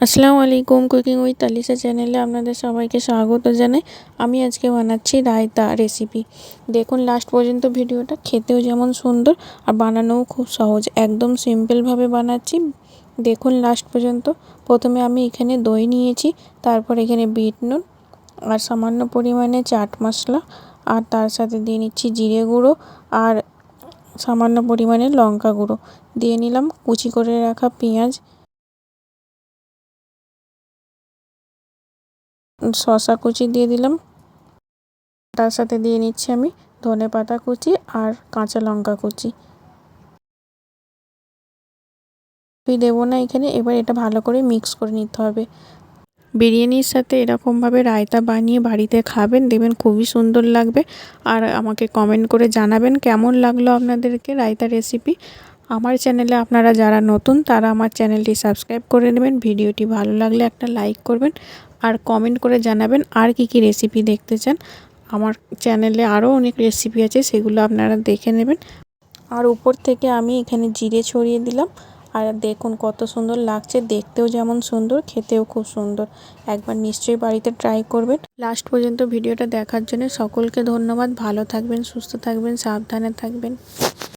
আসসালামু আলাইকুম। Cooking with তালিশা চ্যানেলে আপনাদের সবাইকে স্বাগত জানাই। আমি আজকে বানাচ্ছি রায়তা রেসিপি। দেখুন লাস্ট পর্যন্ত ভিডিওটা, খেতেও যেমন সুন্দর আর বানানোও খুব সহজ, একদম সিম্পলভাবে বানাচ্ছি। দেখুন লাস্ট পর্যন্ত। প্রথমে আমি এখানে দই নিয়েছি, তারপর এখানে বিট নুন আর সামান্য পরিমাণে চাট মশলা, আর তার সাথে দিয়ে নিচ্ছি জিরে গুঁড়ো আর সামান্য পরিমাণে লঙ্কা গুঁড়ো। দিয়ে নিলাম কুচি করে রাখা পেঁয়াজ, শসা কুচি দিয়ে দিলাম, তার সাথে দিয়ে নিচ্ছি আমি ধনেপাতা কুচি আর কাঁচা লঙ্কা কুচি। দেবো না এখানে। এবার এটা ভালো করে মিক্স করে নিতে হবে। বিরিয়ানির সাথে এরকমভাবে রায়তা বানিয়ে বাড়িতে খাবেন, দেখবেন খুবই সুন্দর লাগবে। আর আমাকে কমেন্ট করে জানাবেন কেমন লাগলো আপনাদেরকে রায়তা রেসিপি। আমার চ্যানেলে আপনারা যারা নতুন তারা আমার চ্যানেলটি সাবস্ক্রাইব করে নেবেন। ভিডিওটি ভালো লাগলে একটা লাইক করবেন আর কমেন্ট করে জানাবেন আর কি রেসিপি দেখতে চান। আমার চ্যানেলে আরও অনেক রেসিপি আছে, সেগুলো আপনারা দেখে নেবেন। আর উপর থেকে আমি এখানে জিরে ছড়িয়ে দিলাম। আর দেখুন কত সুন্দর লাগছে, দেখতেও যেমন সুন্দর, খেতেও খুব সুন্দর। একবার নিশ্চয়ই বাড়িতে ট্রাই করবেন। লাস্ট পর্যন্ত ভিডিওটা দেখার জন্য সকলকে ধন্যবাদ। ভালো থাকবেন, সুস্থ থাকবেন, সাবধানে থাকবেন।